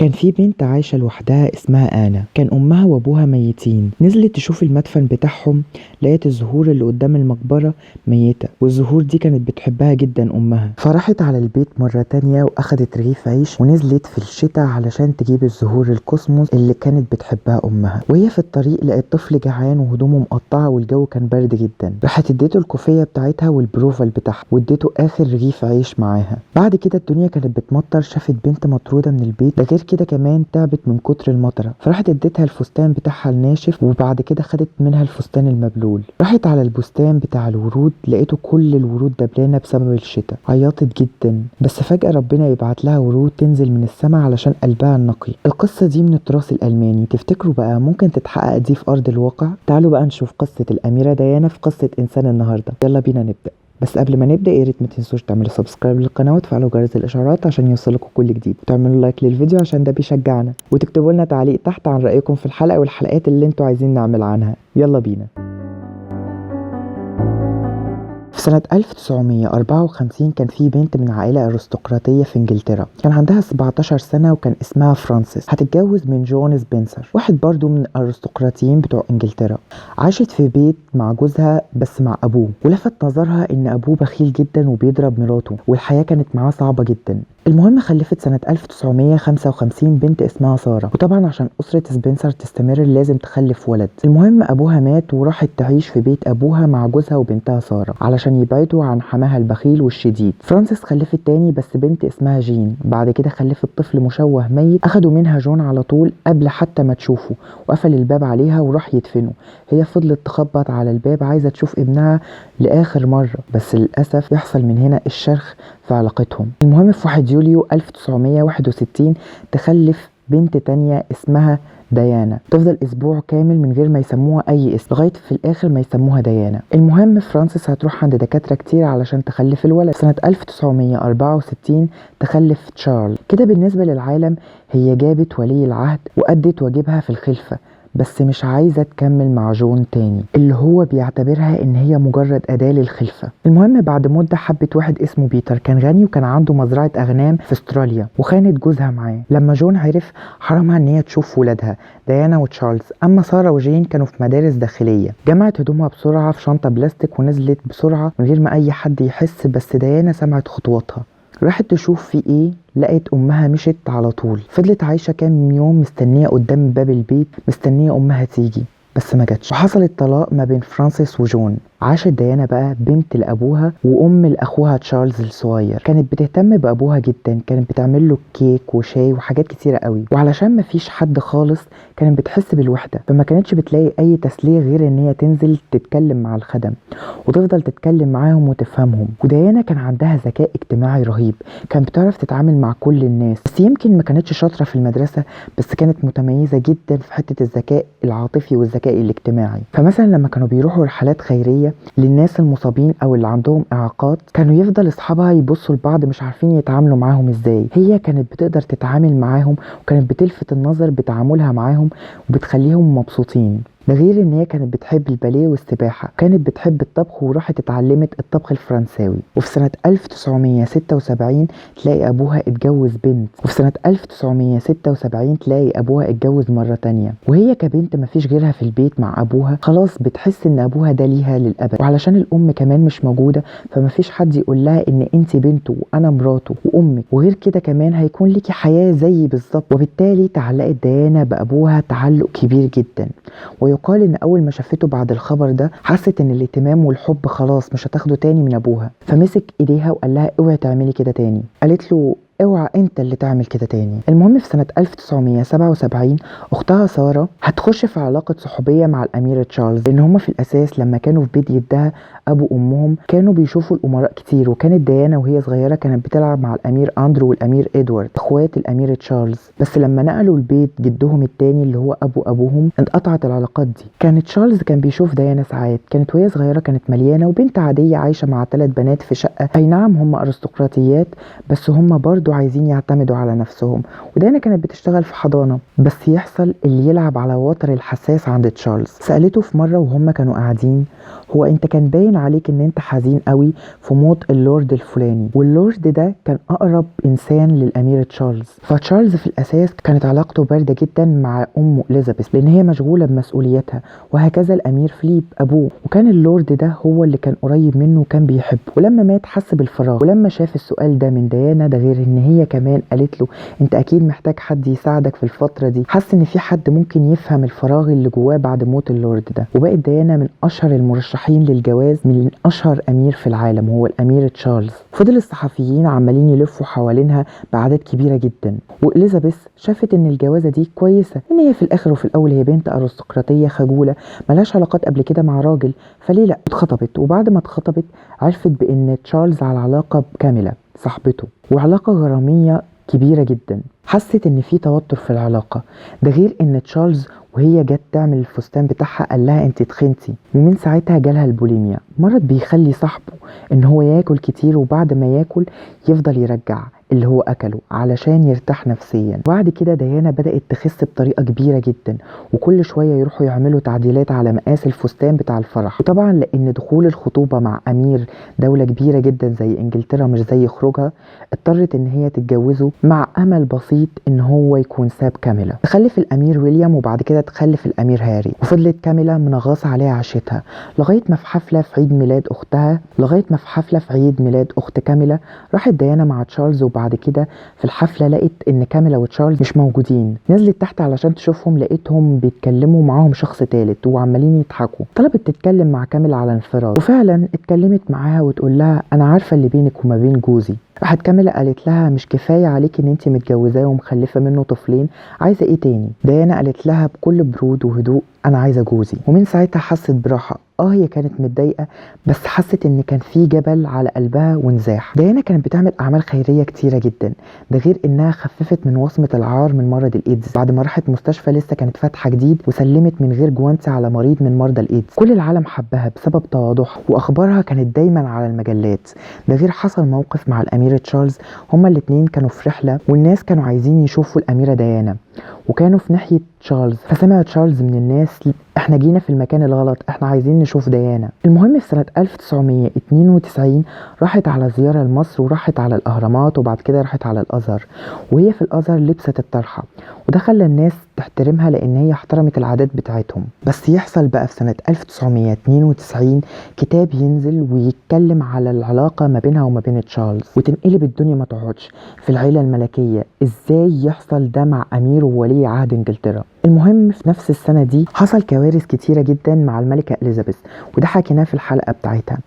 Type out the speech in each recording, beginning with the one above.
كان في بنت عايشة لوحدها اسمها آنا. كان أمها وأبوها ميتين. نزلت تشوف المدفن بتاعهم، لقيت الزهور اللي قدام المقبرة ميتة، والزهور دي كانت بتحبها جدا أمها. فراحت على البيت مرة تانية وأخدت رغيف عيش ونزلت في الشتاء علشان تجيب الزهور الكosmos اللي كانت بتحبها أمها. وهي في الطريق لقيت طفل جعان وهدومه مقطعة والجو كان برد جدا. راحت اديته الكوفية بتاعتها والبروفال بتاعها واديته آخر رغيف عيش معاها. بعد كده الدنيا كانت بتمطر، شافت بنت مطرودة من البيت، ده غير كده كمان تعبت من كتر المطره، فراحت اديتها الفستان بتاعها الناشف وبعد كده خدت منها الفستان المبلول. راحت على البستان بتاع الورود، لقيته كل الورود دبلانه بسبب الشتاء. عيطت جدا، بس فجأة ربنا يبعت لها ورود تنزل من السماء علشان قلبها النقي. القصة دي من التراث الألماني، تفتكروا بقى ممكن تتحقق دي في أرض الواقع؟ تعالوا بقى نشوف قصة الأميرة ديانا في قصة إنسان النهاردة. يلا بينا نبدأ. بس قبل ما نبدا يا ريت ما تنسوش تعملوا سبسكرايب للقناه وتفعلوا جرس الاشعارات عشان يوصلكوا كل جديد، وتعملوا لايك للفيديو عشان ده بيشجعنا، وتكتبوا لنا تعليق تحت عن رايكم في الحلقه والحلقات اللي انتوا عايزين نعمل عنها. يلا بينا. في سنة 1954 كان في بنت من عائلة أرستقراطية في إنجلترا، كان عندها 17 سنة وكان اسمها فرانسيس. هتتجوز من جون سبنسر، واحد برضو من الأرستقراطيين بتوع إنجلترا. عاشت في بيت مع جوزها بس مع أبوه، ولفت نظرها إن أبوه بخيل جدا وبيضرب مراته، والحياة كانت معاه صعبة جدا. المهم خلفت سنة 1955 بنت اسمها سارة، وطبعا عشان أسرة سبنسر تستمر لازم تخلف ولد. المهم أبوها مات وراحت تعيش في بيت أبوها مع جوزها وبنتها سارة علشان يبعدوا عن حماها البخيل والشديد. فرانسيس خلفت تاني بس بنت اسمها جين، بعد كده خلفت طفل مشوه ميت، أخدوا منها جون على طول قبل حتى ما تشوفه، وقفل الباب عليها وراح يدفنه. هي فضلت تخبط على الباب عايزة تشوف ابنها لآخر مرة، بس للأسف يحصل من هنا الشرخ في علاقتهم. المهم في 1 يوليو 1961 تخلف بنت تانية اسمها ديانا، تفضل اسبوع كامل من غير ما يسموها اي اسم لغايه في الاخر ما يسموها ديانا. المهم فرانسيس هتروح عند دكاتره كتير علشان تخلف الولد. سنه 1964 تخلف تشارلز. كده بالنسبه للعالم هي جابت ولي العهد وادت واجبها في الخلفه، بس مش عايزة تكمل مع جون تاني اللي هو بيعتبرها ان هي مجرد أداة للخلفة. المهم بعد مدة حبت واحد اسمه بيتر، كان غني وكان عنده مزرعة أغنام في استراليا، وخانت جوزها معاه. لما جون عرف حرمها ان هي تشوف ولادها ديانا وتشارلز. اما سارة وجين كانوا في مدارس داخلية. جمعت هدومها بسرعة في شنطة بلاستيك ونزلت بسرعة من غير ما اي حد يحس، بس ديانا سمعت خطواتها، راحت تشوف في ايه، لقيت امها مشت على طول. فضلت عايشه كام يوم مستنيه قدام باب البيت، مستنيه امها تيجي، بس ما جاتش. وحصل الطلاق ما بين فرانسيس وجون. عاشت ديانا بقى بنت لابوها وام لاخوها تشارلز الصغير. كانت بتهتم بابوها جدا، كانت بتعمل له كيك وشاي وحاجات كتيره قوي، وعلشان ما فيش حد خالص كانت بتحس بالوحده، فما كانتش بتلاقي اي تسليه غير ان هي تنزل تتكلم مع الخدم وتفضل تتكلم معاهم وتفهمهم. وديانا كان عندها ذكاء اجتماعي رهيب، كانت بتعرف تتعامل مع كل الناس، بس يمكن ما كانتش شاطره في المدرسه، بس كانت متميزه جدا في حته الذكاء العاطفي والذكاء الاجتماعي. فمثلا لما كانوا بيروحوا رحلات خيريه للناس المصابين او اللي عندهم اعاقات، كانوا يفضل اصحابها يبصوا لبعض مش عارفين يتعاملوا معاهم ازاي. هي كانت بتقدر تتعامل معاهم وكانت بتلفت النظر بتعاملها معاهم وبتخليهم مبسوطين. ده غير ان هي كانت بتحب الباليه والسباحه، كانت بتحب الطبخ وراحت اتعلمت الطبخ الفرنساوي. وفي سنه 1976 تلاقي ابوها اتجوز بنت، وفي سنه 1976 تلاقي ابوها اتجوز مره تانية. وهي كبنت مفيش غيرها في البيت مع ابوها، خلاص بتحس ان ابوها ده ليها للابد. وعلشان الام كمان مش موجوده، فمفيش حد يقول لها ان انت بنته وانا مراته وامك، وغير كده كمان هيكون ليكي حياه زيي بالظبط. وبالتالي تعلقت ديانا بابوها تعلق كبير جدا. ويقال ان اول ما شافته بعد الخبر ده حست ان الاهتمام والحب خلاص مش هتاخده تاني من ابوها، فمسك ايديها وقال لها اوعي تعملي كده تاني. قالت له اوعى انت اللي تعمل كده تاني. المهم في سنة 1977 اختها سارة هتخش في علاقة صحوبية مع الامير تشارلز، لان هما في الاساس لما كانوا في بيت جدها ابو امهم كانوا بيشوفوا الامراء كتير، وكانت ديانا وهي صغيرة كانت بتلعب مع الامير اندرو والامير ادوارد اخوات الامير تشارلز. بس لما نقلوا البيت جدهم التاني اللي هو ابوهم انقطعت العلاقات دي. كان تشارلز كان بيشوف ديانا ساعات، كانت وهي صغيرة كانت مليانة وبنت عادية عايشة مع 3 بنات في شقة. اي نعم هم ارستقراطيات، بس هم برضو عايزين يعتمدوا على نفسهم. وديانا كانت بتشتغل في حضانة، بس يحصل اللي يلعب على وتر الحساس عند تشارلز. سألته في مرة وهم كانوا قاعدين، هو انت كان باين عليك ان انت حزين قوي في موت اللورد الفلاني، واللورد ده كان اقرب انسان للامير تشارلز. فتشارلز في الاساس كانت علاقته بارده جدا مع امه اليزابيث لان هي مشغوله بمسؤوليتها، وهكذا الامير فيليب ابوه. وكان اللورد ده هو اللي كان قريب منه وكان بيحبه. ولما مات حس بالفراغ، ولما شاف السؤال ده من ديانا، ده غير ان هي كمان قالت له انت اكيد محتاج حد يساعدك في الفتره دي، حس ان في حد ممكن يفهم الفراغ اللي جواه بعد موت اللورد ده. وبقت ديانا من اشهر المرشحين للجواز من اشهر امير في العالم، هو الامير تشارلز. فضل الصحفيين عمالين يلفوا حوالينها باعداد كبيره جدا، واليزابيث شافت ان الجوازه دي كويسه، ان هي في الاخر وفي الاول هي بنت ارستقراطيه خجوله ملهاش علاقات قبل كده مع راجل، فليه لا. اتخطبت، وبعد ما اتخطبت عرفت بان تشارلز على علاقه بكاميلا صاحبته، وعلاقه غراميه كبيره جدا. حست ان في توتر في العلاقه، ده غير ان تشارلز وهي جت تعمل الفستان بتاعها قال لها انت تخنتي، ومن ساعتها جالها البوليميا، مرض بيخلي صاحبه ان هو ياكل كتير وبعد ما ياكل يفضل يرجع اللي هو اكله علشان يرتاح نفسيا. وبعد كده ديانا بدأت تخس بطريقة كبيرة جدا، وكل شوية يروحوا يعملوا تعديلات على مقاس الفستان بتاع الفرح. وطبعا لان دخول الخطوبة مع امير دولة كبيرة جدا زي انجلترا مش زي خروجها، اضطرت ان هي تتجوزه مع امل بسيط ان هو يكون ساب كاميلا. تخلف الامير ويليام، وبعد كده تخلف الامير هاري. وفضلت كاميلا منغصة عليها عيشتها لغاية ما في حفلة في عيد ميلاد اخت كاميلا راحت ديانا مع تشارلز. وبعد كده في الحفلة لقيت ان كاميلا وتشارلز مش موجودين، نزلت تحت علشان تشوفهم، لقيتهم بيتكلموا معاهم شخص تالت وعمالين يضحكوا. طلبت تتكلم مع كاميلا على انفراد، وفعلا اتكلمت معاها وتقول لها انا عارفة اللي بينك وما بين جوزي. راحت كاميلا قالت لها مش كفاية عليك ان انت متجوزاه ومخلفة منه طفلين، عايزة ايه تاني؟ ديانا قالت لها بكل برود وهدوء انا عايزة جوزي. ومن ساعتها حست براحة. هي كانت متضايقة بس حست ان كان في جبل على قلبها وانزاح. ديانا كانت بتعمل اعمال خيرية كتيرة جدا، ده غير انها خففت من وصمة العار من مرض الايدز بعد ما راحت مستشفى لسه كانت فاتحة جديد وسلمت من غير جوانتي على مريض من مرضى الايدز. كل العالم حبها بسبب تواضعها، واخبارها كانت دايما على المجلات. ده غير حصل موقف مع الامير تشارلز، هما الاتنين كانوا في رحلة والناس كانوا عايزين يشوفوا الاميرة ديانا، وكانوا في ناحية تشارلز. فسمع تشارلز من الناس احنا جينا في المكان الغلط، احنا عايزين نشوف ديانا. المهم في سنة 1992 راحت على زيارة لمصر، وراحت على الاهرامات، وبعد كده راحت على الازهر. وهي في الازهر لبست الطرحة، وده خلى الناس تحترمها لان هي احترمت العادات بتاعتهم. بس يحصل بقى في سنة 1992 كتاب ينزل ويتكلم على العلاقة ما بينها وما بين تشارلز، وتنقلب الدنيا ما تقعدش في العيلة الملكية. ازاي يحصل ده مع امير وولي عهد انجلترا؟ المهم في نفس السنة دي حصل كوارث كتيرة جدا مع الملكة إليزابيث، وده حكيناه في الحلقة بتاعتها.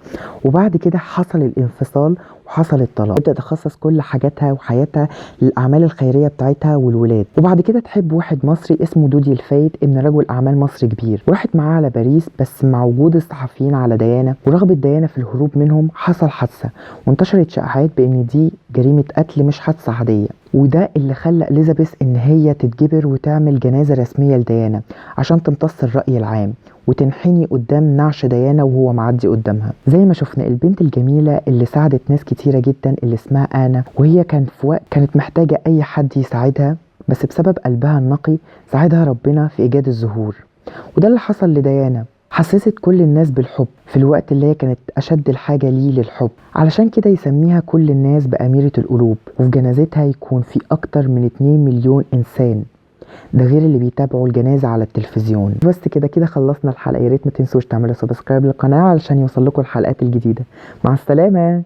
وبعد كده حصل الانفصال وحصل الطلاق. بدأت تخصص كل حاجاتها وحياتها للأعمال الخيرية بتاعتها والولاد. وبعد كده تحب واحد مصري اسمه دودي الفايد، ابن رجل أعمال مصري كبير، وراحت معاه على باريس. بس مع وجود الصحفيين على ديانا ورغبة ديانا في الهروب منهم حصل حادثة، وانتشرت شائعات بأن دي جريمة قتل مش حادثة عادية. وده اللي خلى إليزابيث ان هي تتجبر وتعمل جنازة رسمية لديانا عشان تمتص الرأي العام وتنحني قدام نعش ديانا وهو معدي قدامها. زي ما شفنا البنت الجميلة اللي ساعدت ناس كتيرة جدا اللي اسمها آنا، وهي كانت في وقت كانت محتاجة اي حد يساعدها، بس بسبب قلبها النقي ساعدها ربنا في ايجاد الزهور. وده اللي حصل لديانا، حسست كل الناس بالحب في الوقت اللي هي كانت أشد الحاجة ليه للحب. علشان كده يسميها كل الناس بأميرة القلوب، وفي جنازتها يكون في أكتر من 2 مليون إنسان، ده غير اللي بيتابعوا الجنازة على التلفزيون. بس كده خلصنا الحلقة. ياريت ما تنسوش تعملوا سبسكرايب للقناة علشان يوصل لكم الحلقات الجديدة. مع السلامة.